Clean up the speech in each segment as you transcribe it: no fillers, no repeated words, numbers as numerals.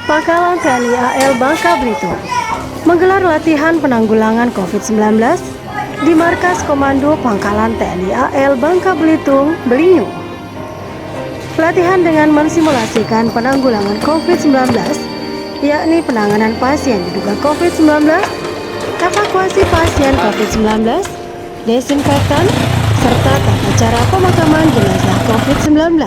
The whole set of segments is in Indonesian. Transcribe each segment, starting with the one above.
Pangkalan TNI AL Bangka Belitung menggelar latihan penanggulangan COVID-19 di Markas Komando Pangkalan TNI AL Bangka Belitung, Belinyu. Pelatihan dengan mensimulasikan penanggulangan COVID-19, yakni penanganan pasien diduga COVID-19, evakuasi pasien COVID-19, desinfektan, serta tata cara pemakaman jenazah COVID-19.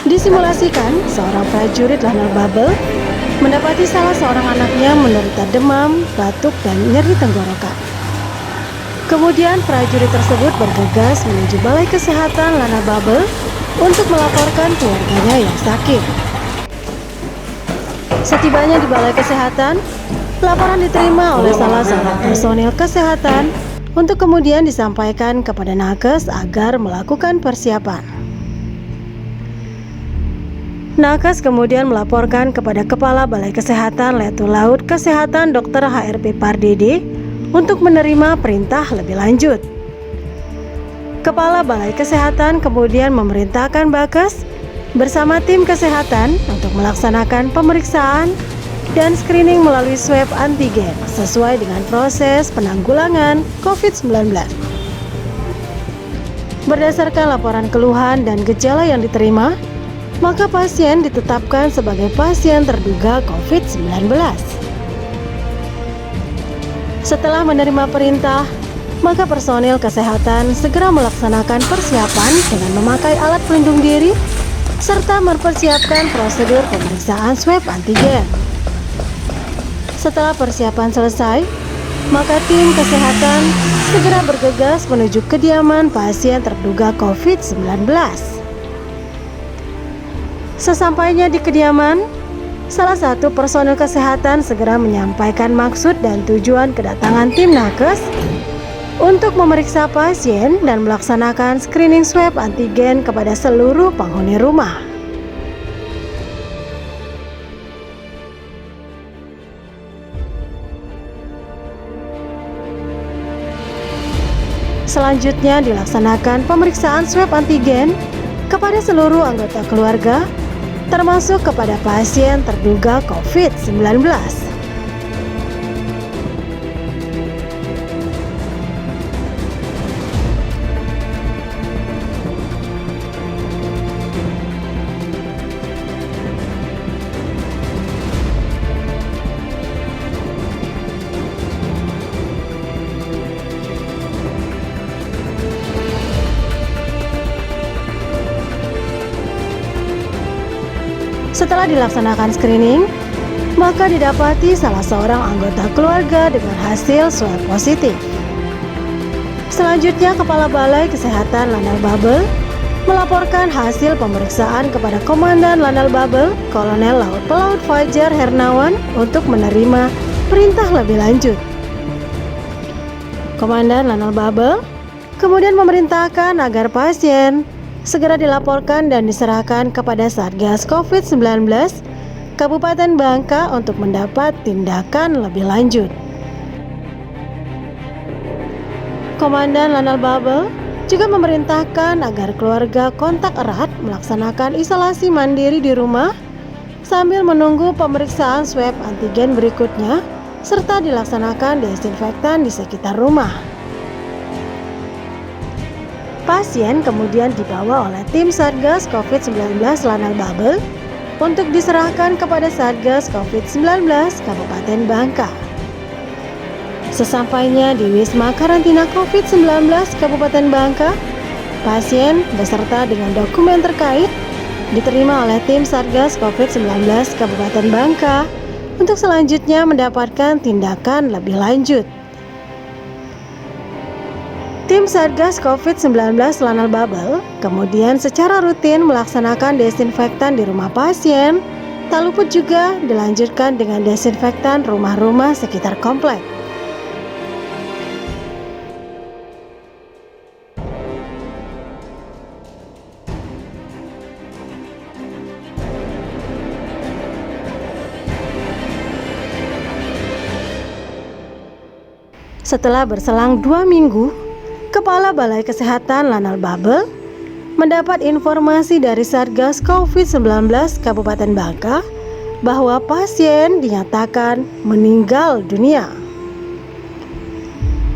Disimulasikan, seorang prajurit Lanal Babel mendapati salah seorang anaknya menderita demam, batuk, dan nyeri tenggorokan. Kemudian prajurit tersebut bergegas menuju Balai Kesehatan Lanal Babel untuk melaporkan keluarganya yang sakit. Setibanya di Balai Kesehatan, laporan diterima oleh salah seorang personil kesehatan untuk kemudian disampaikan kepada nakes agar melakukan persiapan. Nakes kemudian melaporkan kepada Kepala Balai Kesehatan Letul Laut Kesehatan Dr. HRP Pardede untuk menerima perintah lebih lanjut. Kepala Balai Kesehatan kemudian memerintahkan Bakes bersama tim kesehatan untuk melaksanakan pemeriksaan dan screening melalui swab antigen sesuai dengan proses penanggulangan COVID-19. Berdasarkan laporan keluhan dan gejala yang diterima, maka pasien ditetapkan sebagai pasien terduga COVID-19. Setelah menerima perintah, maka personil kesehatan segera melaksanakan persiapan dengan memakai alat pelindung diri serta mempersiapkan prosedur pemeriksaan swab antigen. Setelah persiapan selesai, maka tim kesehatan segera bergegas menuju kediaman pasien terduga COVID-19. Sesampainya di kediaman, salah satu personil kesehatan segera menyampaikan maksud dan tujuan kedatangan tim nakes untuk memeriksa pasien dan melaksanakan screening swab antigen kepada seluruh penghuni rumah. Selanjutnya dilaksanakan pemeriksaan swab antigen kepada seluruh anggota keluarga, termasuk kepada pasien terduga COVID-19. Setelah dilaksanakan screening, maka didapati salah seorang anggota keluarga dengan hasil swab positif. Selanjutnya, Kepala Balai Kesehatan Lanal Babel melaporkan hasil pemeriksaan kepada Komandan Lanal Babel, Kolonel Laut Pelaut Fajar Hernawan untuk menerima perintah lebih lanjut. Komandan Lanal Babel kemudian memerintahkan agar pasien segera dilaporkan dan diserahkan kepada Satgas COVID-19 Kabupaten Bangka untuk mendapat tindakan lebih lanjut. Komandan Lanal Babel juga memerintahkan agar keluarga kontak erat melaksanakan isolasi mandiri di rumah sambil menunggu pemeriksaan swab antigen berikutnya serta dilaksanakan desinfektan di sekitar rumah. Pasien kemudian dibawa oleh tim Satgas COVID-19 Lanal Babel untuk diserahkan kepada Satgas COVID-19 Kabupaten Bangka. Sesampainya di Wisma Karantina COVID-19 Kabupaten Bangka, pasien beserta dengan dokumen terkait diterima oleh tim Satgas COVID-19 Kabupaten Bangka untuk selanjutnya mendapatkan tindakan lebih lanjut. Tim Satgas COVID-19 Lanal Babel kemudian secara rutin melaksanakan desinfektan di rumah pasien, tak luput juga dilanjutkan dengan desinfektan rumah-rumah sekitar komplek. Setelah berselang 2 minggu, Kepala Balai Kesehatan Lanal Babel mendapat informasi dari Satgas COVID-19 Kabupaten Bangka bahwa pasien dinyatakan meninggal dunia.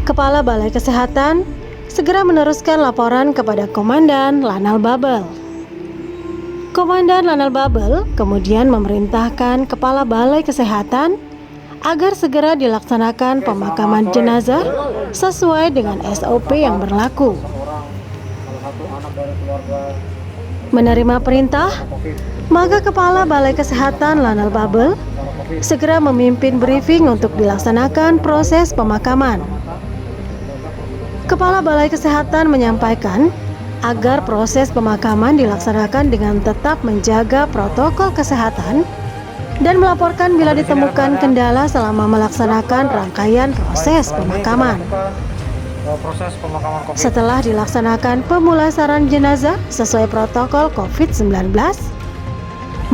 Kepala Balai Kesehatan segera meneruskan laporan kepada Komandan Lanal Babel. Komandan Lanal Babel kemudian memerintahkan Kepala Balai Kesehatan agar segera dilaksanakan pemakaman jenazah sesuai dengan SOP yang berlaku. Menerima perintah, maka Kepala Balai Kesehatan Lanal Babel segera memimpin briefing untuk dilaksanakan proses pemakaman. Kepala Balai Kesehatan menyampaikan agar proses pemakaman dilaksanakan dengan tetap menjaga protokol kesehatan dan melaporkan bila ditemukan kendala selama melaksanakan rangkaian proses pemakaman. Setelah dilaksanakan pemulasaran jenazah sesuai protokol COVID-19,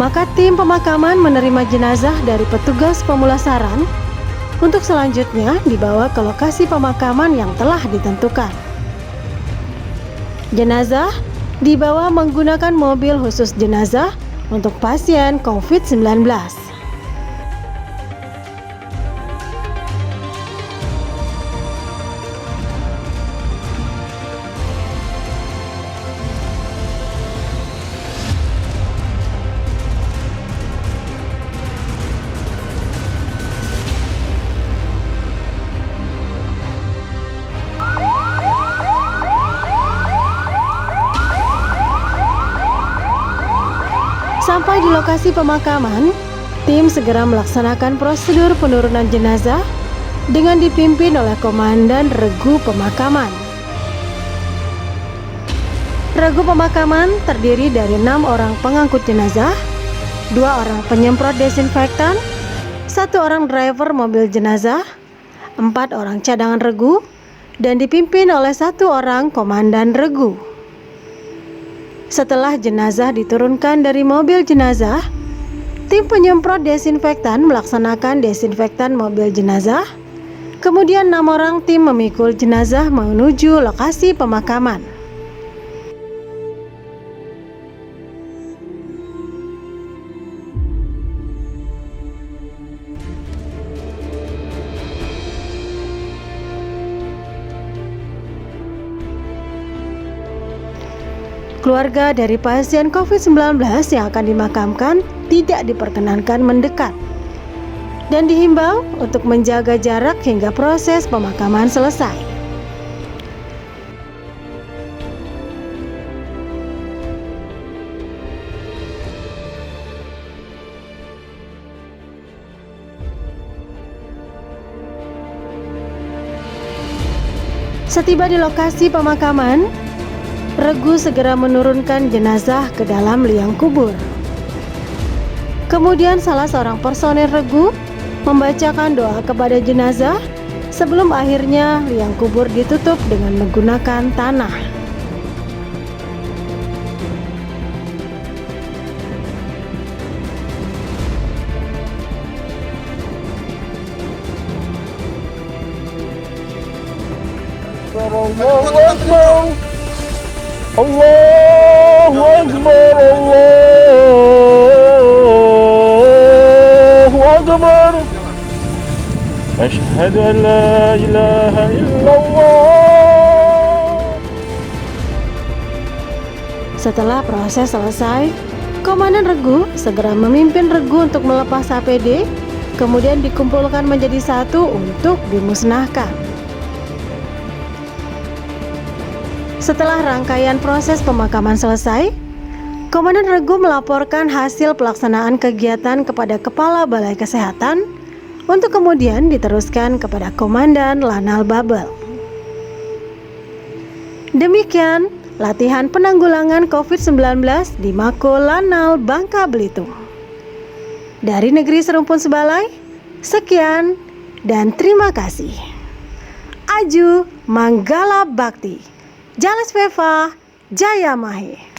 maka tim pemakaman menerima jenazah dari petugas pemulasaran untuk selanjutnya dibawa ke lokasi pemakaman yang telah ditentukan. Jenazah dibawa menggunakan mobil khusus jenazah untuk pasien COVID-19. Sampai di lokasi pemakaman, tim segera melaksanakan prosedur penurunan jenazah dengan dipimpin oleh Komandan Regu Pemakaman. Regu Pemakaman terdiri dari 6 orang pengangkut jenazah, 2 orang penyemprot desinfektan, 1 orang driver mobil jenazah, 4 orang cadangan regu, dan dipimpin oleh 1 orang komandan regu. Setelah jenazah diturunkan dari mobil jenazah, tim penyemprot desinfektan melaksanakan desinfektan mobil jenazah. Kemudian 6 orang tim memikul jenazah menuju lokasi pemakaman. Keluarga dari pasien COVID-19 yang akan dimakamkan tidak diperkenankan mendekat dan dihimbau untuk menjaga jarak hingga proses pemakaman selesai. Setiba di lokasi pemakaman, regu segera menurunkan jenazah ke dalam liang kubur. Kemudian salah seorang personel regu membacakan doa kepada jenazah sebelum akhirnya liang kubur ditutup dengan menggunakan tanah. Allahu Akbar, Allahu Akbar. Asyhadu an la ilaha illallah. Setelah proses selesai, Komandan Regu segera memimpin regu untuk melepas APD, kemudian dikumpulkan menjadi satu untuk dimusnahkan. Setelah rangkaian proses pemakaman selesai, Komandan Regu melaporkan hasil pelaksanaan kegiatan kepada Kepala Balai Kesehatan untuk kemudian diteruskan kepada Komandan Lanal Babel. Demikian latihan penanggulangan COVID-19 di Mako Lanal Bangka Belitung. Dari Negeri Serumpun Sebalai, sekian dan terima kasih. Aju Manggala Bakti. Jales Veva, Jaya Mahe.